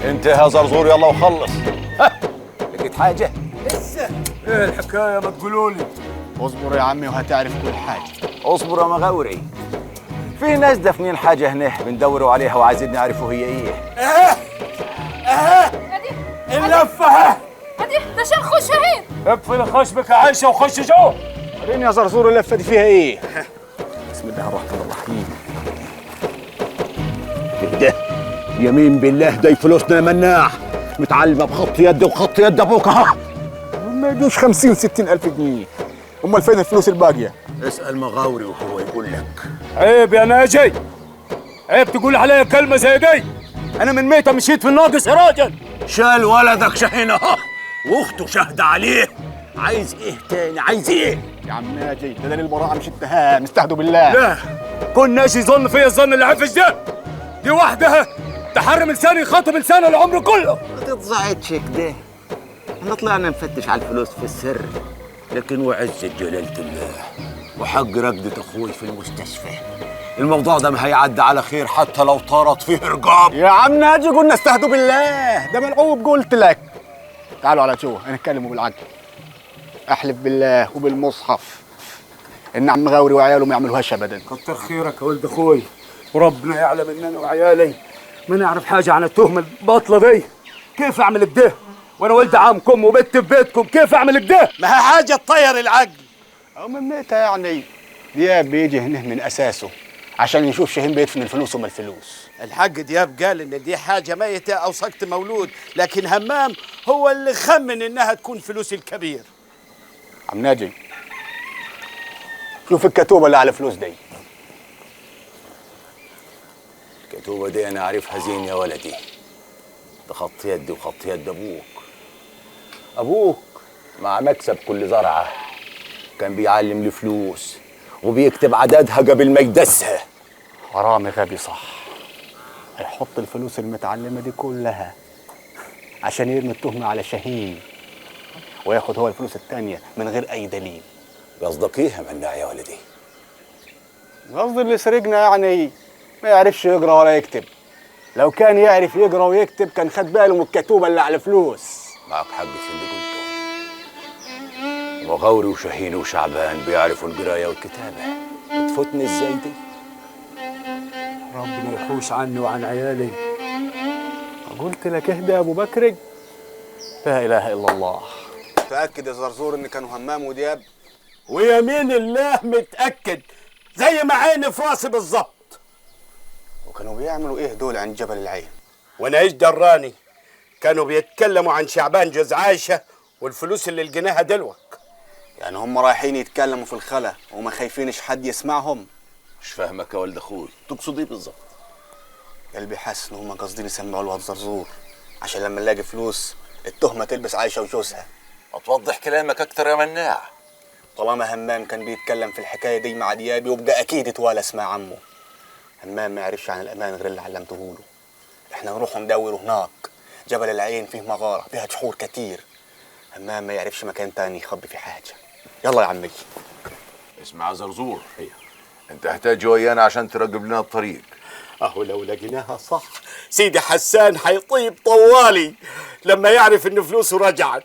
انت يا زرزور يلا وخلص. ها لقيت حاجه؟ لسه. ايه الحكايه ما تقولوا لي؟ اصبر يا عمي وهتعرف كل حاجه. اصبر يا مغاوري، في ناس دافنين حاجه هنا بندوروا عليها وعايزين نعرفوا هي ايه. اللفه هدي ده شيخ شاهين. اقفل خشبك يا عايشه وخش جوه. وريني يا زرزور اللفه دي فيها ايه؟ بسم الله الرحمن الرحيم. ده يمين بالله دي فلوسنا يا مناع، متعلمه بخط يدي وخط يد ابوك اهو. ما يجوش 50 60 الف جنيه. امال فين الفلوس الباقيه؟ اسال مغاوري وهو يقول لك. عيب يا ناجي، عيب تقول عليا كلمه زي دي. انا من ميته مشيت في الناقص يا راجل. شال ولدك شاهين اهو واخته شاهده عليه، عايز ايه تاني؟ عايز ايه؟ يا عم ناجي ده دليل البراءه مش اتهام، استهدوا بالله. لا كناش يظن فيا الظن اللي عفش ده. دي وحدها تحرم لساني يخاطب لسانه العمر كله. ما تتزعجش كده، احنا طلعنا نفتش على الفلوس في السر، لكن وعزة جلالة الله وحق رقدة اخوي في المستشفى الموضوع ده ما هيعدي على خير حتى لو طارت فيه رقاب. يا عم ناجي قلنا استهدوا بالله، ده ملعوب قلت لك. تعالوا على جوه هنتكلموا بالعقل. احلف بالله وبالمصحف ان عم غاوري وعياله ما يعملوهاش ابدا. كتر خيرك يا ولد اخوي، وربنا يعلم ان انا وعيالي ما نعرف حاجه عن التهمه الباطله دي. كيف اعمل كده وانا ولد عمكم وبت في بيتكم؟ كيف اعمل كده؟ ما هي حاجه تطير العقل. او من ميتة يعني دياب بيجي هنا من اساسه عشان يشوف شاهين بيدفن الفلوس وما الفلوس. الحاج دياب قال ان دي حاجه ميته او سقط مولود، لكن همام هو اللي خمن انها تكون فلوس الكبير. عم ناجي شوف الكتوبه اللي على الفلوس دي. الكتوبة دي انا عارفها زين يا ولدي، ده خط يدي وخط يد ابوك مع مكسب كل زرعه كان بيعلم الفلوس وبيكتب عددها قبل ما يدسها. حرامي غبي صح، هيحط الفلوس المتعلمه دي كلها عشان يرمي التهمه على شاهين وياخد هو الفلوس التانيه من غير اي دليل. قصدك ايه يا مناع يا ولدي؟ قصدي اللي سرقنا يعني ما يعرفش يقرا ولا يكتب. لو كان يعرف يقرا ويكتب كان خد باله من الكتوبه اللي على الفلوس. معك حق في اللي قلته، مغاوري وشاهين وشعبان بيعرفوا القرايه والكتابه، تفوتني ازاي دي؟ ربنا يحوش عني وعن عيالي. قلت لك اهدى يا ابو بكر. لا اله الا الله. تاكد يا زرزور ان كانوا همام ودياب؟ ويمين الله متاكد زي ما عيني في راسي بالظبط. وكانوا بيعملوا ايه دول عند جبل العين؟ وانا ايش دراني؟ كانوا بيتكلموا عن شعبان جوز عايشه والفلوس اللي لقيناها دلوك. يعني هم رايحين يتكلموا في الخلا وما خايفينش حد يسمعهم؟ مش فاهمك يا ولد اخوي، تقصد ايه بالظبط؟ قلبي حاسس ان هم قاصدين يسمعوا الواد زرزور عشان لما نلاقي فلوس التهمه تلبس عايشه وجوزها. هتوضح كلامك اكتر يا مناع. طالما همام كان بيتكلم في الحكايه دي مع ديابي يبقى اكيد اتوالس مع عمه. همام ما يعرفش عن الامان غير اللي علمته له. احنا نروح ندور هناك. جبل العين فيه مغاره فيها جحور كتير. همام ما يعرفش مكان تاني يخبي فيه حاجه. يلا يا عمي. اسمع يا زرزور، انت هتحتاج ويانا عشان ترقب لنا الطريق. اهو لو لقيناها صح سيدي حسان حيطيب طوالي لما يعرف ان فلوسه رجعت.